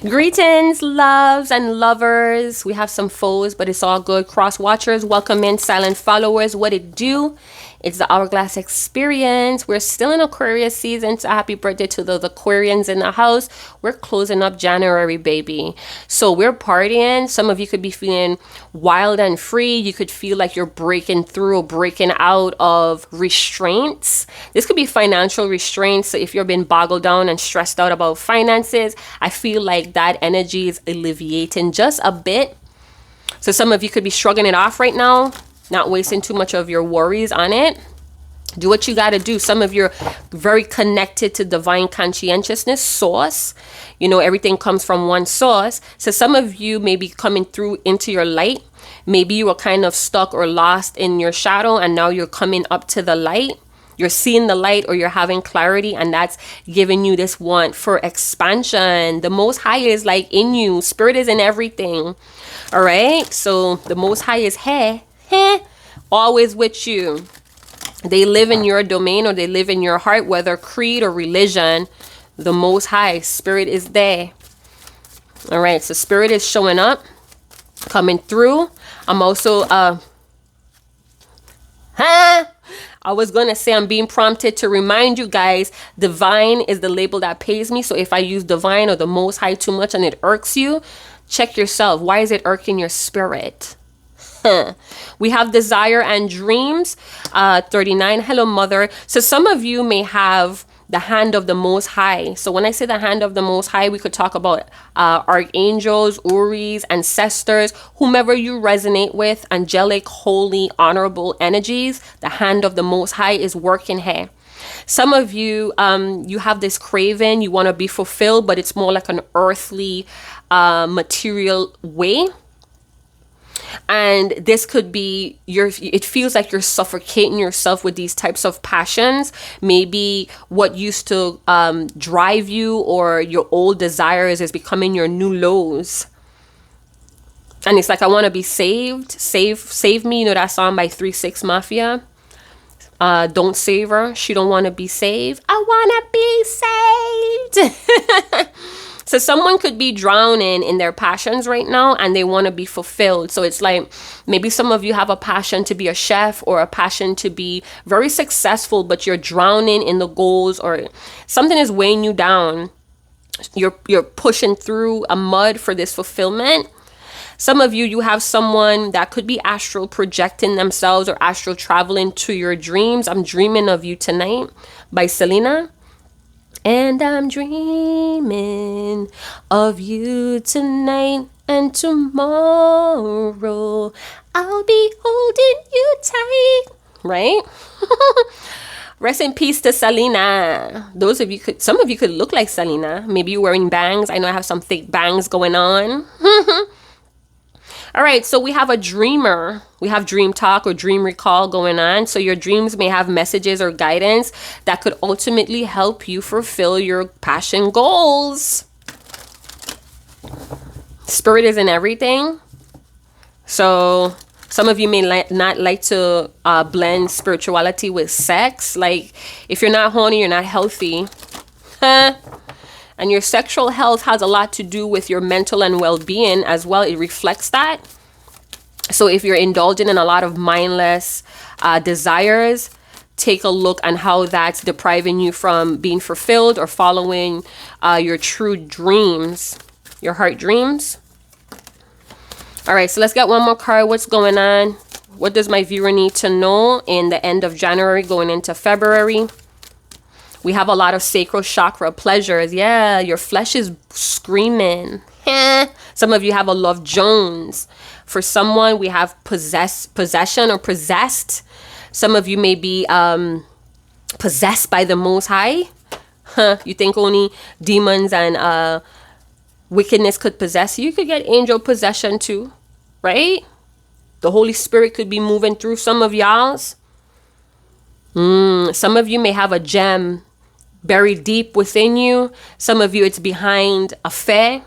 Greetings, loves and lovers. We have some foes, but it's all good. Cross watchers, welcome in. Silent followers, what it do? It's the Hourglass Experience. We're still in Aquarius season, so happy birthday to the Aquarians in the house. We're closing up January, baby. So we're partying. Some of you could be feeling wild and free. You could feel like you're breaking through or breaking out of restraints. This could be financial restraints. So if you've been boggled down and stressed out about finances, I feel like that energy is alleviating just a bit. So some of you could be shrugging it off right now, not wasting too much of your worries on it. Do what you got to do. Some of you are very connected to divine conscientiousness source. You know, everything comes from one source. So some of you may be coming through into your light. Maybe you were kind of stuck or lost in your shadow, and now you're coming up to the light. You're seeing the light, or you're having clarity, and that's giving you this want for expansion. The Most High is like in you. Spirit is in everything. All right. So the Most High is here, always with you. They live in your domain, or they live in your heart, whether creed or religion. The Most High Spirit is there. All right. So Spirit is showing up, coming through. I'm also I was going to say I'm being prompted to remind you guys, divine is the label that pays me. So if I use divine or the Most High too much and it irks you, check yourself. Why is it irking your spirit? We have desire and dreams. 39. Hello, mother. So some of you may have the hand of the Most High. So when I say the hand of the Most High, we could talk about archangels, uris, ancestors, whomever you resonate with, angelic, holy, honorable energies. The hand of the Most High is working here. Some of you, you have this craving, you want to be fulfilled, but it's more like an earthly, material way. And this could be it feels like you're suffocating yourself with these types of passions. Maybe what used to drive you or your old desires is becoming your new lows. And it's like, I want to be saved. Save me. You know that song by 3-6 Mafia? Don't save her. She don't want to be saved. I want to be saved. So someone could be drowning in their passions right now, and they want to be fulfilled. So it's like, maybe some of you have a passion to be a chef or a passion to be very successful, but you're drowning in the goals, or something is weighing you down. You're pushing through a mud for this fulfillment. Some of you, you have someone that could be astral projecting themselves or astral traveling to your dreams. I'm Dreaming of You Tonight by Selena. And I'm dreaming of you tonight, and tomorrow I'll be holding you tight. Right? Rest in peace to Selena. Some of you could look like Selena. Maybe you're wearing bangs. I know I have some thick bangs going on. All right, so we have a dreamer. We have dream talk or dream recall going on. So your dreams may have messages or guidance that could ultimately help you fulfill your passion goals. Spirit is in everything. So some of you may not like to blend spirituality with sex. Like, if you're not horny, you're not healthy. And your sexual health has a lot to do with your mental and well-being as well. It reflects that. So if you're indulging in a lot of mindless desires, take a look on how that's depriving you from being fulfilled or following your true dreams, your heart dreams. All right, so let's get one more card. What's going on? What does my viewer need to know in the end of January going into February? We have a lot of sacral chakra pleasures. Yeah, your flesh is screaming. Some of you have a Love Jones. For someone, we have possession or possessed. Some of you may be possessed by the Most High. You think only demons and wickedness could possess you? You could get angel possession too, right? The Holy Spirit could be moving through some of y'all's. Some of you may have a gem buried deep within you. Some of you, it's behind a fear.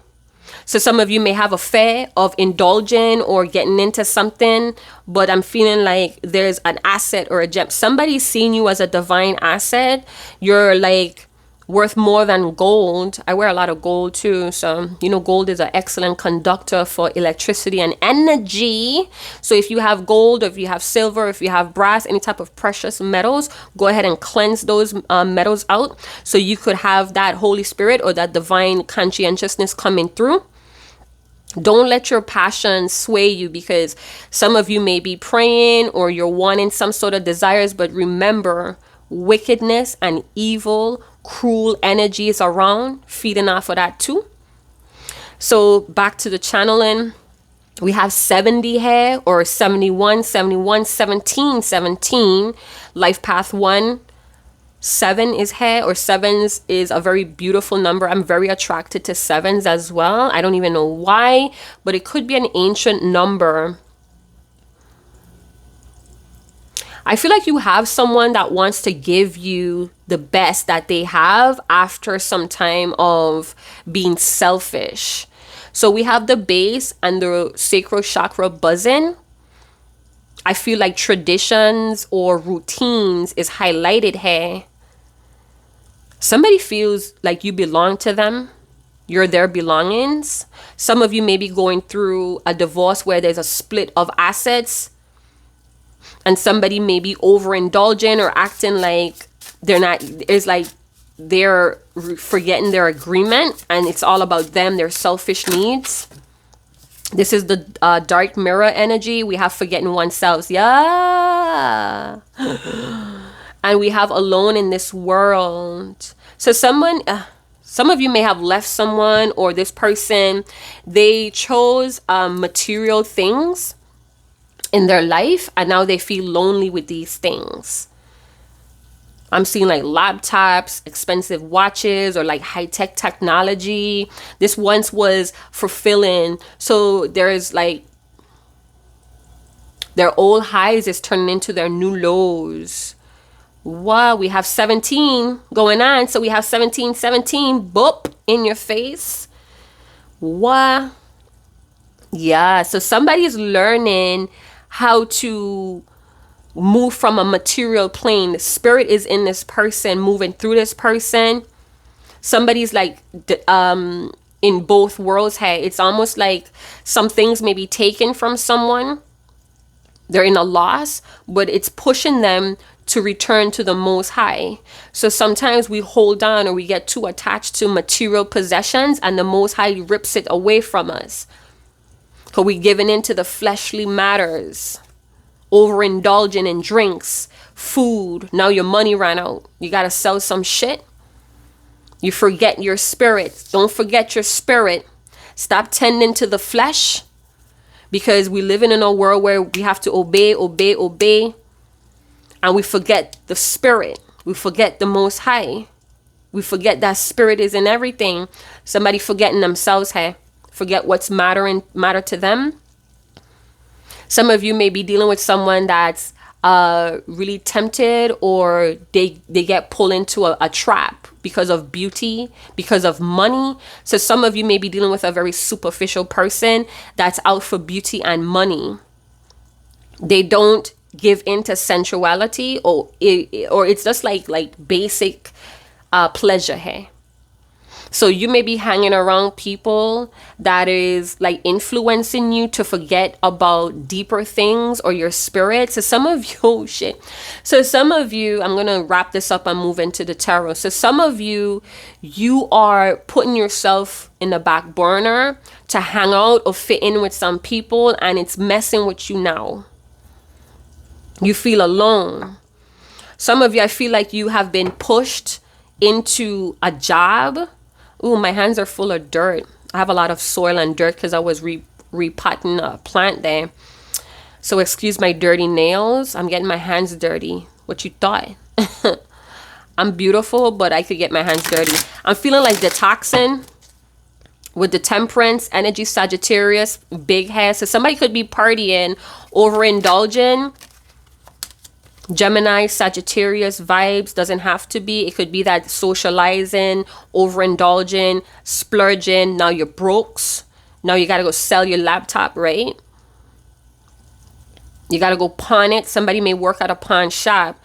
So some of you may have a fear of indulging or getting into something, but I'm feeling like there's an asset or a gem. Somebody's seeing you as a divine asset. You're like worth more than gold. I wear a lot of gold too. So, you know, gold is an excellent conductor for electricity and energy. So if you have gold, or if you have silver, if you have brass, any type of precious metals, go ahead and cleanse those metals out so you could have that Holy Spirit or that divine conscientiousness coming through. Don't let your passion sway you, because some of you may be praying or you're wanting some sort of desires, but remember, wickedness and evil, cruel energies around, feeding off of that too. So back to the channeling. We have 70 here, or 71, 71, 17, 17. Life path 1. 7 is here, or 7s is a very beautiful number. I'm very attracted to 7s as well. I don't even know why, but it could be an ancient number. I feel like you have someone that wants to give you the best that they have after some time of being selfish. So we have the base and the sacral chakra buzzing. I feel like traditions or routines is highlighted here. Somebody feels like you belong to them. You're their belongings. Some of you may be going through a divorce where there's a split of assets, and somebody may be overindulgent or acting like they're not. It's like they're forgetting their agreement and it's all about them, their selfish needs. This is the dark mirror energy. We have forgetting oneself. Yeah. And we have alone in this world. So some of you may have left someone, or this person, they chose material things in their life, and now they feel lonely with these things. I'm seeing like laptops, expensive watches, or like high-tech technology. This once was fulfilling. So there's like their old highs is turning into their new lows. Wow, we have 17 going on. So we have 17, 17, boop, in your face. Wow. Yeah, so somebody's learning how to move from a material plane. The spirit is in this person, moving through this person. Somebody's like in both worlds here. It's almost like some things may be taken from someone. They're in a loss, but it's pushing them to return to the Most High. So sometimes we hold on, or we get too attached to material possessions, and the Most High rips it away from us. Because we giving into the fleshly matters, overindulging in drinks, food. Now your money ran out. You got to sell some shit. You forget your spirit. Don't forget your spirit. Stop tending to the flesh, because we living in a world where we have to obey, obey, obey. And we forget the spirit. We forget the Most High. We forget that spirit is in everything. Somebody forgetting themselves here. Forget what's matter to them. Some of you may be dealing with someone that's really tempted, or they get pulled into a trap because of beauty, because of money. So some of you may be dealing with a very superficial person that's out for beauty and money. They don't give into sensuality, or it's just like basic pleasure here. So you may be hanging around people that is like influencing you to forget about deeper things or your spirit. So some of you, oh shit. So some of you, I'm going to wrap this up and move into the tarot. So some of you, you are putting yourself in the back burner to hang out or fit in with some people, and it's messing with you now. You feel alone. Some of you, I feel like you have been pushed into a job. Ooh, my hands are full of dirt. I have a lot of soil and dirt because I was repotting a plant there. So excuse my dirty nails. I'm getting my hands dirty. What you thought? I'm beautiful, but I could get my hands dirty. I'm feeling like detoxing with the Temperance energy, Sagittarius, big hair. So somebody could be partying, overindulging. Gemini, Sagittarius vibes, doesn't have to be. It could be that socializing, overindulging, splurging. Now you're brokes. Now you got to go sell your laptop, right? You got to go pawn it. Somebody may work at a pawn shop.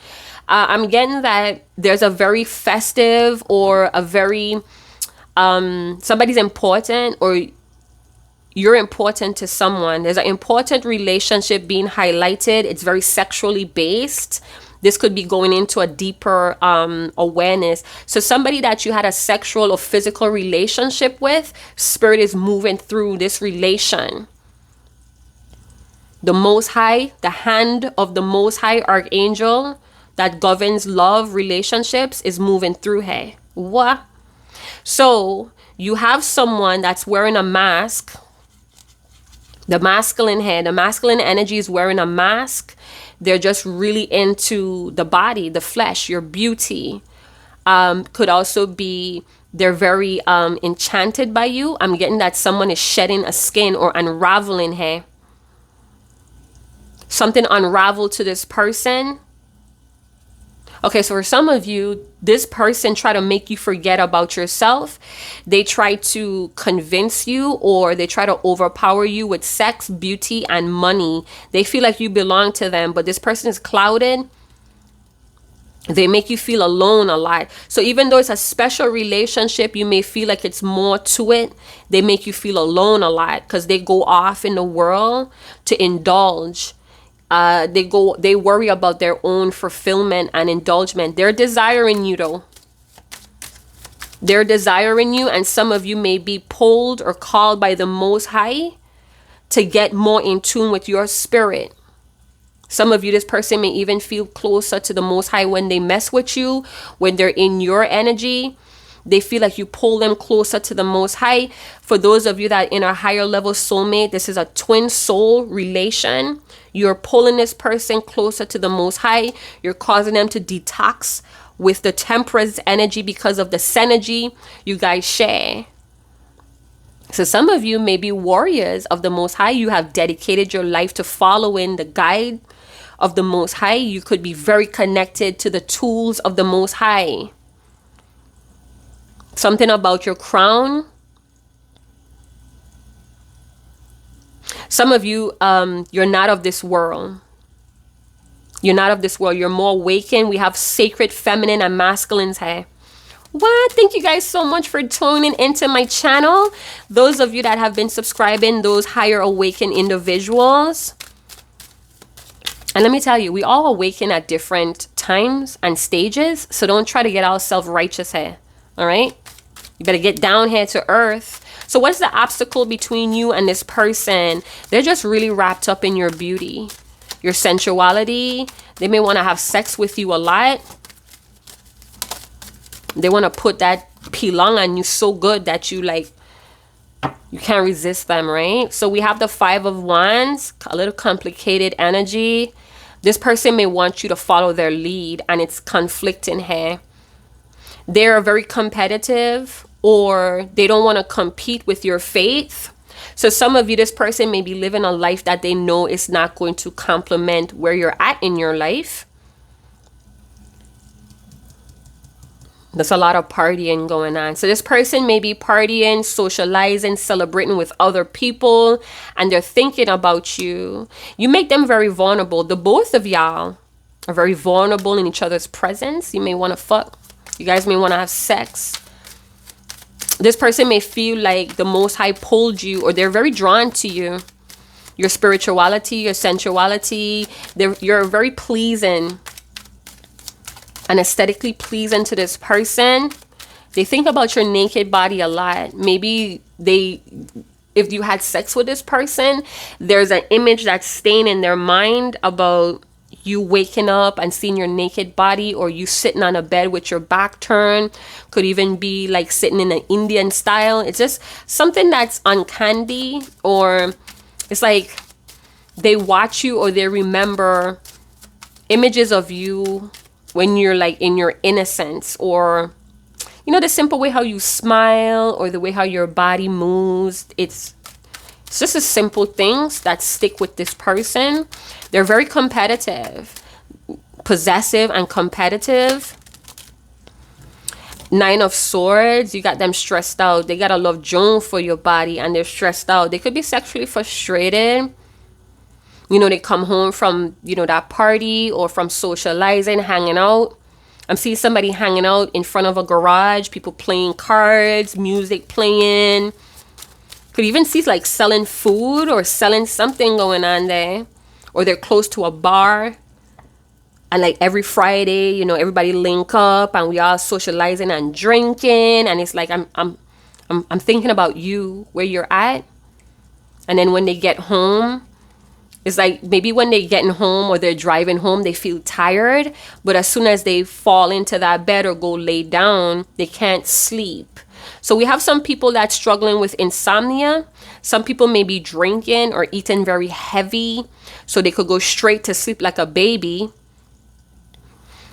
I'm getting that there's a very festive or a very somebody's important, or you're important to someone. There's an important relationship being highlighted. It's very sexually based. This could be going into a deeper awareness. So somebody that you had a sexual or physical relationship with, spirit is moving through this relation. The Most High, the hand of the Most High Archangel that governs love relationships is moving through her. What? So you have someone that's wearing a mask. The masculine head, the masculine energy is wearing a mask. They're just really into the body, the flesh, your beauty. Could also be they're very enchanted by you. I'm getting that someone is shedding a skin or unraveling hair. Something unraveled to this person. Okay, so for some of you, this person try to make you forget about yourself. They try to convince you, or they try to overpower you with sex, beauty, and money. They feel like you belong to them, but this person is clouded. They make you feel alone a lot. So even though it's a special relationship, you may feel like it's more to it. They make you feel alone a lot because they go off in the world to indulge. They worry about their own fulfillment and indulgence. They're desiring you though. They're desiring you, and some of you may be pulled or called by the Most High to get more in tune with your spirit. Some of you, this person may even feel closer to the Most High when they mess with you, when they're in your energy. They feel like you pull them closer to the Most High. For those of you that in a higher level soulmate, this is a twin soul relation. You're pulling this person closer to the Most High. You're causing them to detox with the temperance energy because of the synergy you guys share. So some of you may be warriors of the Most High. You have dedicated your life to following the guide of the Most High. You could be very connected to the tools of the Most High. Something about your crown. Some of you, you're not of this world. You're not of this world. You're more awakened. We have sacred feminine and masculines here. What? Thank you guys so much for tuning into my channel. Those of you that have been subscribing, those higher awakened individuals. And let me tell you, we all awaken at different times and stages. So don't try to get all self-righteous here. All right? You better get down here to earth. So what's the obstacle between you and this person? They're just really wrapped up in your beauty, your sensuality. They may want to have sex with you a lot. They want to put that pilong on you so good that you can't resist them, right? So we have the Five of Wands, a little complicated energy. This person may want you to follow their lead, and it's conflicting here. They're very competitive, or they don't want to compete with your faith. So some of you, this person may be living a life that they know is not going to complement where you're at in your life. There's a lot of partying going on. So this person may be partying, socializing, celebrating with other people, and they're thinking about you. You make them very vulnerable. The both of y'all are very vulnerable in each other's presence. You may want to fuck. You guys may want to have sex. This person may feel like the Most High pulled you, or they're very drawn to you. Your spirituality, your sensuality, you're very pleasing and aesthetically pleasing to this person. They think about your naked body a lot. Maybe if you had sex with this person, there's an image that's staying in their mind about you waking up and seeing your naked body, or you sitting on a bed with your back turned. Could even be like sitting in an Indian style. It's just something that's uncanny, or it's like they watch you, or they remember images of you when you're like in your innocence, or the simple way how you smile, or the way how your body moves. It's just the simple things that stick with this person. They're very competitive, possessive and competitive. Nine of Swords, you got them stressed out. They got a love Joan for your body, and they're stressed out. They could be sexually frustrated. You know, they come home from, you know, that party or from socializing, hanging out. I'm seeing somebody hanging out in front of a garage, people playing cards, music playing. Could even see like selling food or selling something going on there. Or they're close to a bar. And like every Friday, you know, everybody link up and we all socializing and drinking. And it's like I'm thinking about you, where you're at. And then when they get home, it's like maybe when they're getting home or they're driving home, they feel tired. But as soon as they fall into that bed or go lay down, they can't sleep. So we have some people that's struggling with insomnia. Some people may be drinking or eating very heavy, so they could go straight to sleep like a baby.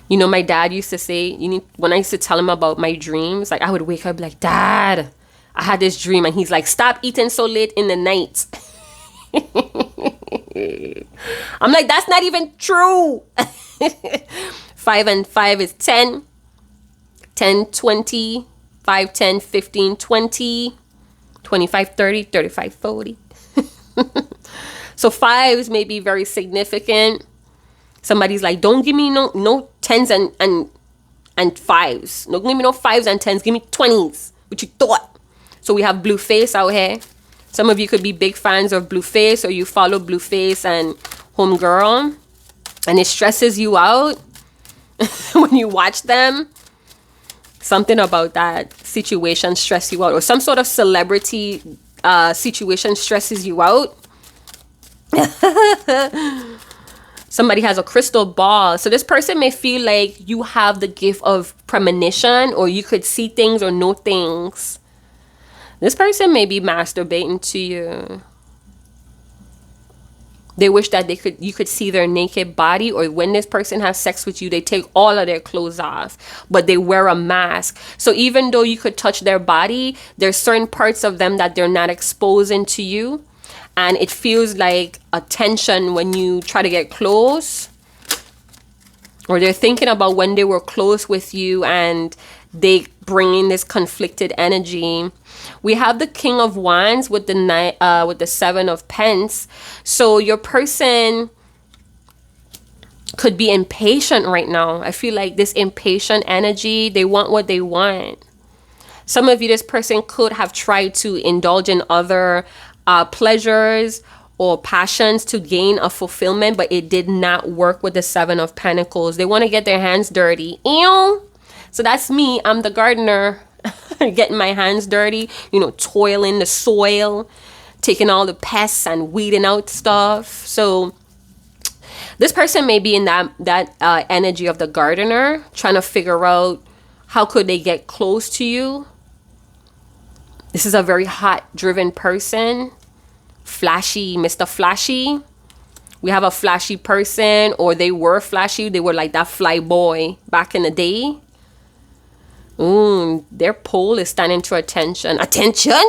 You know, my dad used to say, when I used to tell him about my dreams, like I would wake up like, Dad, I had this dream. And he's like, stop eating so late in the night. I'm like, that's not even true. 5 and 5 is 10. 10, 20. 5, 10, 15, 20. 25, 30, 35, 40. So 5s may be very significant. Somebody's like, don't give me no 10s and 5s. Don't give me no 5s and 10s. Give me 20s. What you thought? So we have Blueface out here. Some of you could be big fans of Blueface, or you follow Blueface and Homegirl, and it stresses you out when you watch them. Something about that situation stresses you out, or some sort of celebrity situation stresses you out. Somebody has a crystal ball. So this person may feel like you have the gift of premonition, or you could see things or know things. This person may be masturbating to you. They wish that you could see their naked body, or when this person has sex with you, they take all of their clothes off, but they wear a mask. So even though you could touch their body, there's certain parts of them that they're not exposing to you. And it feels like a tension when you try to get close. Or they're thinking about when they were close with you and they bring in this conflicted energy. We have the King of Wands with the 7 of Pence. So your person could be impatient right now. I feel like this impatient energy, they want what they want. Some of you, this person could have tried to indulge in other pleasures or passions to gain a fulfillment, but it did not work with the 7 of Pentacles. They want to get their hands dirty. Ew. So that's me. I'm the gardener. Getting my hands dirty, you know, toiling the soil, taking all the pests and weeding out stuff. So this person may be in that energy of the gardener, trying to figure out how could they get close to you. This is a very hot driven person. Flashy, Mr. Flashy. We have a flashy person, or they were flashy. They were like that fly boy back in the day. Their pole is standing to attention. Attention?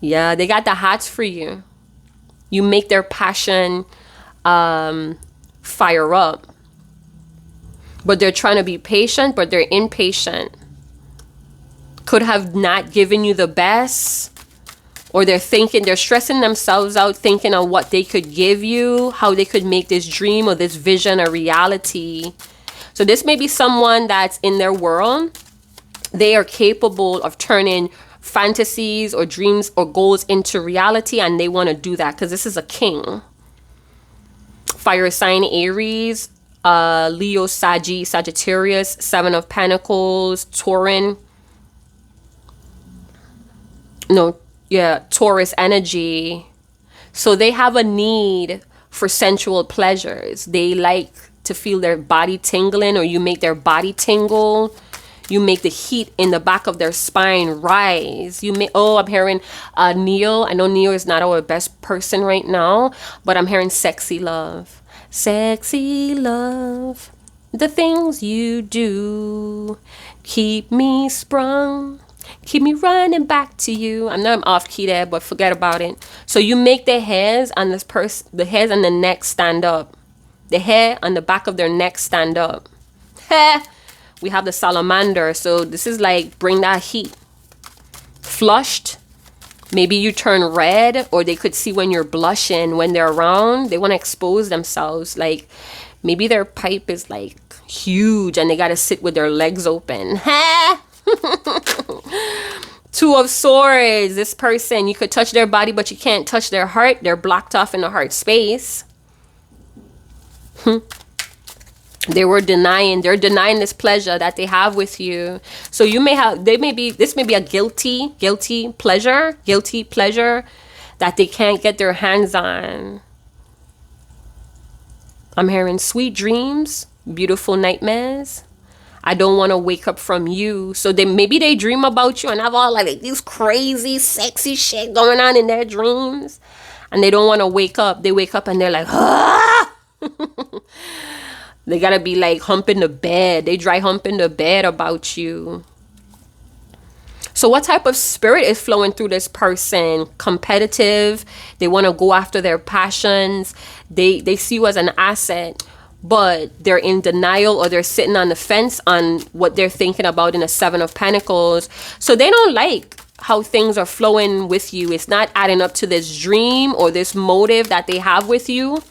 Yeah, they got the hots for you. You make their passion fire up. But they're trying to be patient, but they're impatient. Could have not given you the best. Or they're stressing themselves out, thinking of what they could give you, how they could make this dream or this vision a reality. So this may be someone that's in their world. They are capable of turning fantasies or dreams or goals into reality, and they want to do that because this is a king. Fire sign Aries, Leo, Sagittarius, 7 of Pentacles, Taurus energy. So they have a need for sensual pleasures. They like to feel their body tingling, or you make their body tingle. You make the heat in the back of their spine rise. I'm hearing Neo. I know Neo is not our best person right now, but I'm hearing sexy love. Sexy love. The things you do keep me sprung. Keep me running back to you. I know I'm off key there, but forget about it. So you make the hairs on this person, the hairs on the neck stand up. The hair on the back of their neck stand up. We have the salamander. So this is like bring that heat. Flushed. Maybe you turn red, or they could see when you're blushing when they're around. They want to expose themselves. Like maybe their pipe is like huge and they got to sit with their legs open. Two of Swords. This person, you could touch their body, but you can't touch their heart. They're blocked off in the heart space. They're denying this pleasure that they have with you. So you may have, this may be a guilty pleasure that they can't get their hands on. I'm hearing sweet dreams, beautiful nightmares. I don't want to wake up from you. So maybe they dream about you and have all like these crazy, sexy shit going on in their dreams. And they don't want to wake up. They wake up and they're like, ah! They gotta be like humping the bed. They dry humping the bed about you. So what type of spirit is flowing through this person? Competitive. They want to go after their passions. They see you as an asset, but they're in denial, or they're sitting on the fence on what they're thinking about in the Seven of Pentacles. So they don't like how things are flowing with you. It's not adding up to this dream or this motive that they have with you.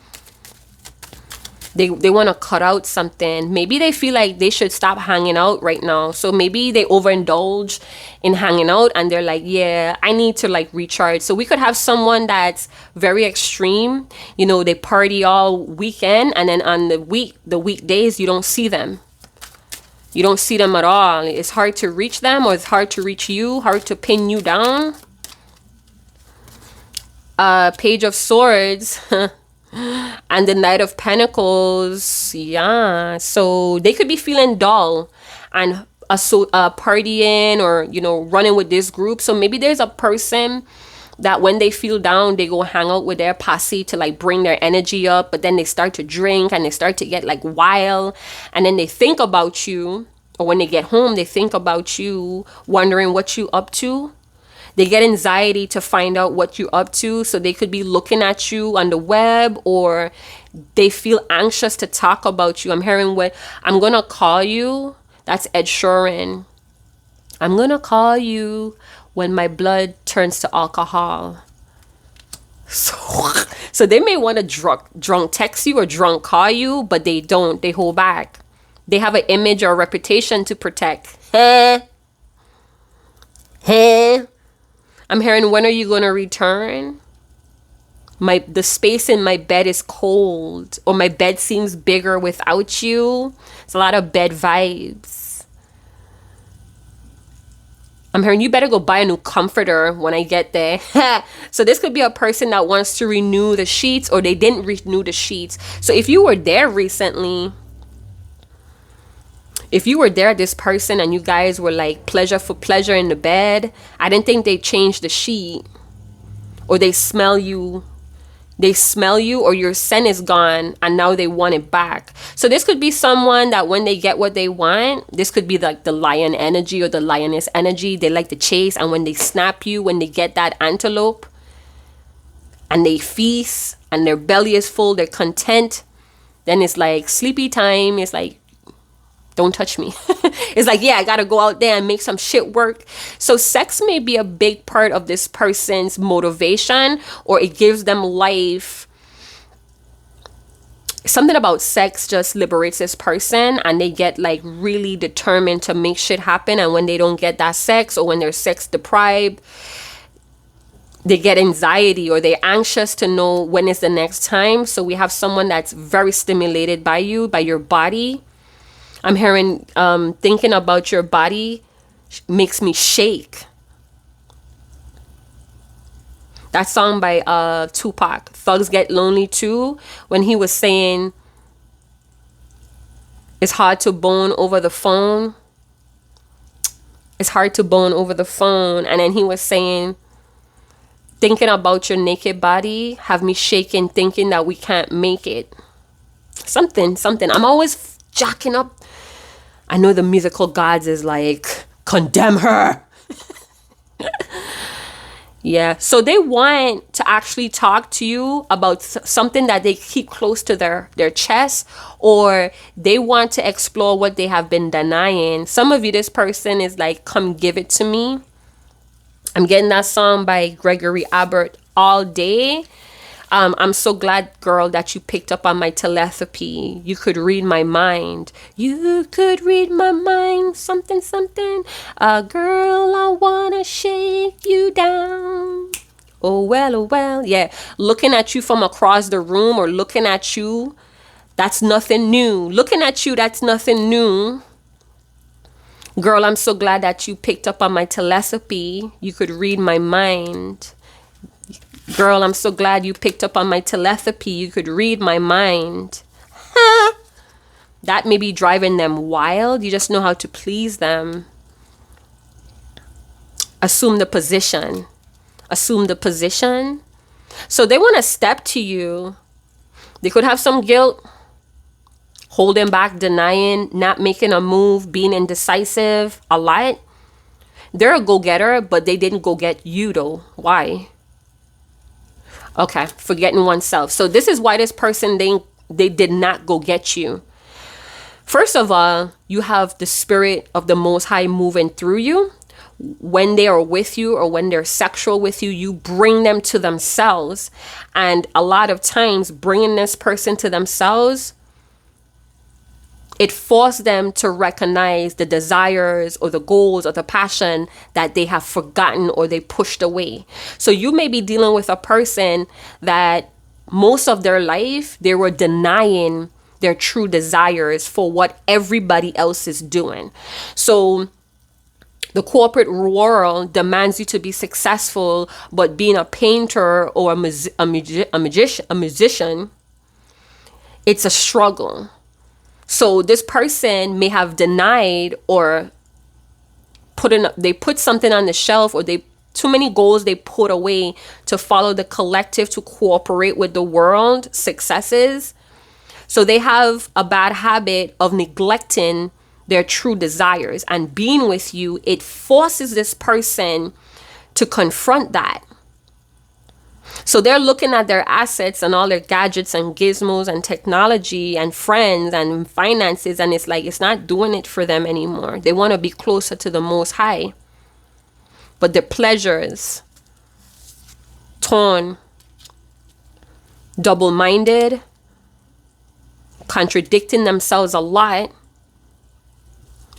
They want to cut out something. Maybe they feel like they should stop hanging out right now. So maybe they overindulge in hanging out and they're like, yeah, I need to like recharge. So we could have someone that's very extreme. You know, they party all weekend, and then on the weekdays, you don't see them. You don't see them at all. It's hard to reach them, or it's hard to reach you, hard to pin you down. Page of Swords. And the Knight of Pentacles. Yeah, so they could be feeling dull and partying, or you know, running with this group. So maybe there's a person that when they feel down, they go hang out with their posse to like bring their energy up, but then they start to drink and they start to get like wild, and then they think about you, or when they get home they think about you, wondering what you up to. They get anxiety to find out what you're up to. So they could be looking at you on the web, or they feel anxious to talk about you. I'm hearing what I'm going to call you. That's Ed Sheeran. I'm going to call you when my blood turns to alcohol. So they may want to drunk text you or drunk call you, but they don't. They hold back. They have an image or a reputation to protect. I'm hearing, when are you going to return? The space in my bed is cold, or my bed seems bigger without you. It's a lot of bed vibes. I'm hearing, you better go buy a new comforter when I get there. So this could be a person that wants to renew the sheets, or they didn't renew the sheets. So if you were there recently, if you were there, this person, and you guys were like pleasure for pleasure in the bed, I didn't think they changed the sheet, or they smell you, or your scent is gone and now they want it back. So this could be someone that when they get what they want, this could be like the lion energy or the lioness energy. They like to chase, and when they snap you, when they get that antelope and they feast and their belly is full, they're content, then it's like sleepy time. It's like, don't touch me. It's like, yeah, I gotta go out there and make some shit work. So sex may be a big part of this person's motivation, or it gives them life. Something about sex just liberates this person, and they get like really determined to make shit happen. And when they don't get that sex, or when they're sex deprived, they get anxiety, or they're anxious to know when is the next time. So we have someone that's very stimulated by you, by your body. I'm hearing, thinking about your body makes me shake. That song by Tupac, Thugs Get Lonely Too, when he was saying it's hard to bone over the phone. It's hard to bone over the phone. And then he was saying, thinking about your naked body have me shaking, thinking that we can't make it. Something. I'm always jacking up. I know the musical gods is like, condemn her. Yeah. So they want to actually talk to you about something that they keep close to their chest, or they want to explore what they have been denying. Some of you, this person is like, come give it to me. I'm getting that song by Gregory Abbott, All Day. I'm so glad, girl, that you picked up on my telepathy. You could read my mind. You could read my mind. Something, something. Girl, I wanna shake you down. Oh, well, oh, well. Yeah. Looking at you from across the room, or looking at you, that's nothing new. Looking at you, that's nothing new. Girl, I'm so glad that you picked up on my telepathy. You could read my mind. Girl, I'm so glad you picked up on my telepathy. You could read my mind. That may be driving them wild. You just know how to please them. Assume the position. Assume the position. So they want to step to you. They could have some guilt, holding back, denying, not making a move, being indecisive, a lot. They're a go-getter, but they didn't go get you though. Why? Okay, forgetting oneself. So this is why this person, they did not go get you. First of all, you have the spirit of the Most High moving through you. When they are with you, or when they're sexual with you, you bring them to themselves. And a lot of times, bringing this person to themselves, it forced them to recognize the desires or the goals or the passion that they have forgotten or they pushed away. So you may be dealing with a person that most of their life, they were denying their true desires for what everybody else is doing. So the corporate world demands you to be successful, but being a painter or a musician, it's a struggle. So this person may have denied or they put something on the shelf, or too many goals they put away to follow the collective, to cooperate with the world successes. So they have a bad habit of neglecting their true desires, and being with you, it forces this person to confront that. So they're looking at their assets and all their gadgets and gizmos and technology and friends and finances, and it's like it's not doing it for them anymore. They want to be closer to the Most High. But their pleasures, torn, double-minded, contradicting themselves a lot.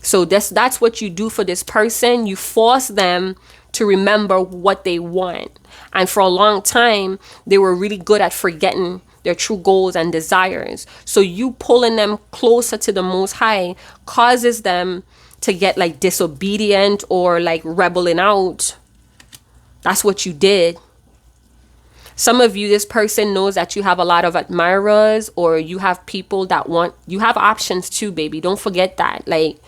So that's what you do for this person. You force them to remember what they want. And for a long time, they were really good at forgetting their true goals and desires. So you pulling them closer to the Most High causes them to get like disobedient or like rebelling out. That's what you did. Some of you, this person knows that you have a lot of admirers, or you have people that you have options too, baby. Don't forget that. Like,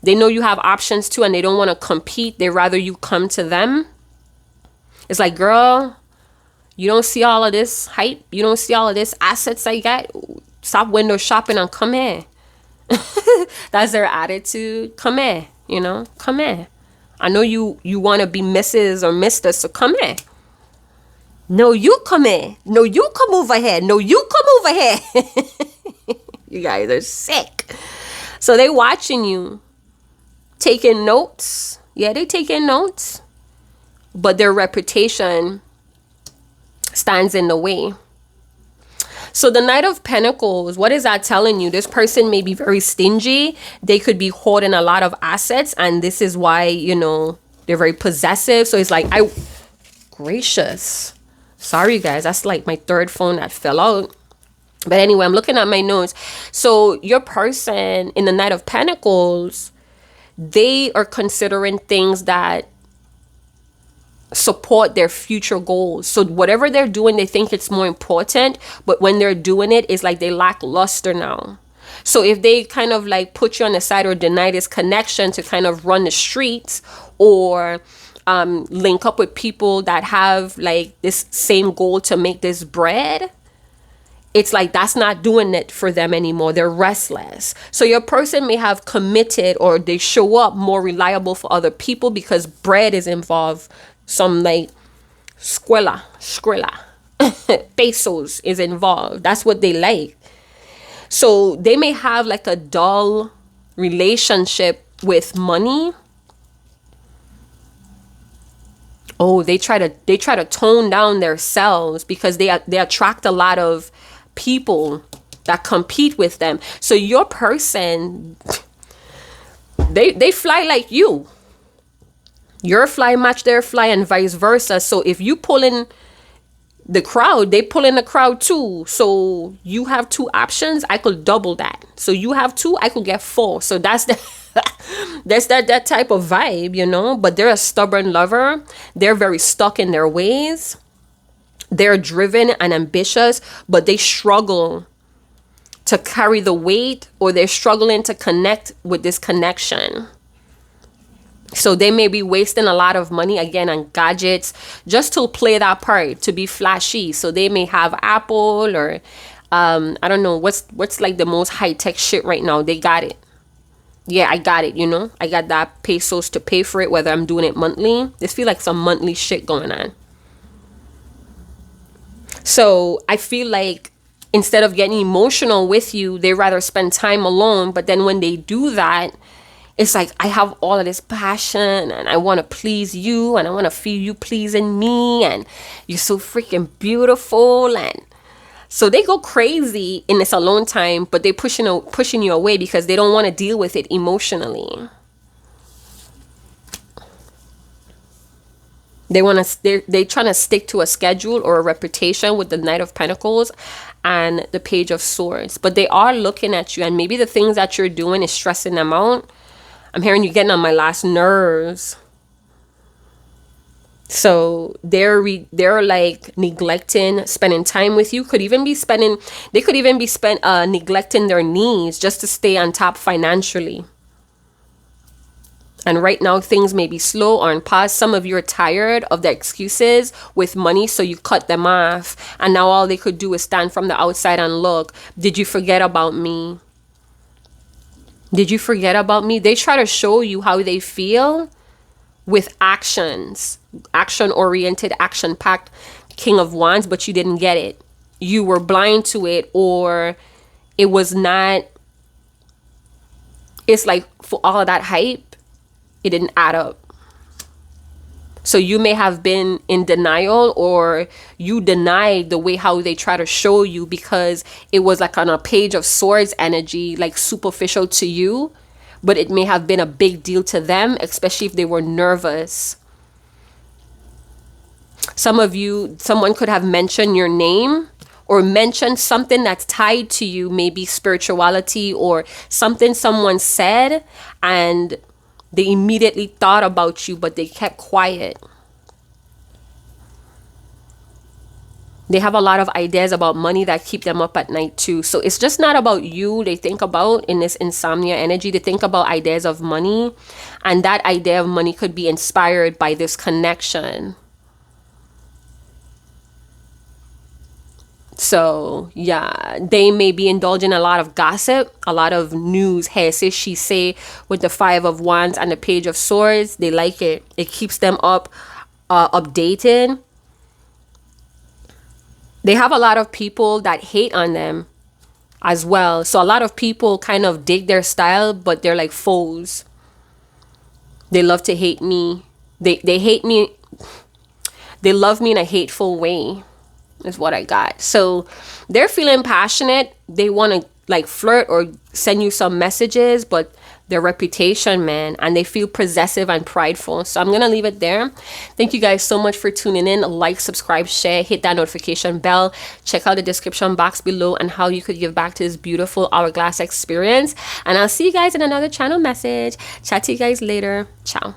they know you have options too, and they don't want to compete. They rather you come to them. It's like, girl, you don't see all of this hype. You don't see all of this assets I got. Stop window shopping and come here. That's their attitude. Come here, come here. I know you want to be Mrs. or Mr., so come here. No, you come here. No, you come over here. No, you come over here. You guys are sick. So they watching you, taking notes. Yeah, they taking notes. But their reputation stands in the way. So the Knight of Pentacles, what is that telling you? This person may be very stingy. They could be hoarding a lot of assets. And this is why, they're very possessive. So it's like, gracious. Sorry, guys. That's like my third phone that fell out. But anyway, I'm looking at my notes. So your person in the Knight of Pentacles, they are considering things that support their future goals. So whatever they're doing, they think it's more important. But when they're doing it, it's like they lack luster now. So if they kind of like put you on the side or deny this connection to kind of run the streets, or link up with people that have like this same goal to make this bread, it's like that's not doing it for them anymore. They're restless. So your person may have committed, or they show up more reliable for other people because bread is involved. Some like skrilla, pesos is involved. That's what they like. So they may have like a dull relationship with money, Oh, they try to tone down their selves because they attract a lot of people that compete with them. So your person, they fly like you. Your fly match their fly and vice versa. So if you pull in the crowd, they pull in the crowd too. So you have 2 options, I could double that. So you have 2, I could get 4. So that's the that's that type of vibe, you know. But they're a stubborn lover. They're very stuck in their ways. They're driven and ambitious, but they struggle to carry the weight, or they're struggling to connect with this connection. So they may be wasting a lot of money again on gadgets just to play that part, to be flashy. So they may have Apple or I don't know what's like the most high-tech shit right now. They got it. Yeah, I got it, you know. I got that pesos to pay for it, whether I'm doing it monthly. This feel like some monthly shit going on. So I feel like instead of getting emotional with you, they rather spend time alone. But then when they do that, it's like, I have all of this passion and I want to please you and I want to feel you pleasing me and you're so freaking beautiful. And so they go crazy in this alone time, but they're pushing you away because they don't want to deal with it emotionally. They're trying to stick to a schedule or a reputation with the Knight of Pentacles and the Page of Swords. But they are looking at you, and maybe the things that you're doing is stressing them out. I'm hearing you getting on my last nerves. So they're like neglecting spending time with you. They could even be neglecting their needs just to stay on top financially. And right now things may be slow or on pause. Some of you are tired of the excuses with money, so you cut them off. And now all they could do is stand from the outside and look. Did you forget about me? Did you forget about me? They try to show you how they feel with actions. Action-oriented, action-packed King of Wands, but you didn't get it. You were blind to it, or it was not. It's like for all of that hype, it didn't add up. So you may have been in denial, or you denied the way how they try to show you because it was like on a Page of Swords energy, like superficial to you, but it may have been a big deal to them, especially if they were nervous. Some of you, someone could have mentioned your name or mentioned something that's tied to you, maybe spirituality or something someone said, and they immediately thought about you, but they kept quiet. They have a lot of ideas about money that keep them up at night too. So it's just not about you. They think about, in this insomnia energy, they think about ideas of money. And that idea of money could be inspired by this connection. So yeah, they may be indulging a lot of gossip, a lot of news, he say, she say, with the 5 of Wands and the Page of Swords. They like it. It keeps them updated. They have a lot of people that hate on them as well. So a lot of people kind of dig their style, but they're like foes. They love to hate me. They hate me. They love me in a hateful way, is what I got. So they're feeling passionate. They want to like flirt or send you some messages, but their reputation, man, and they feel possessive and prideful. So I'm gonna leave it there. Thank you guys so much for tuning in. Like, subscribe, share, hit that notification bell. Check out the description box below and how you could give back to this beautiful hourglass experience. And I'll see you guys in another channel message. Chat to you guys later. Ciao.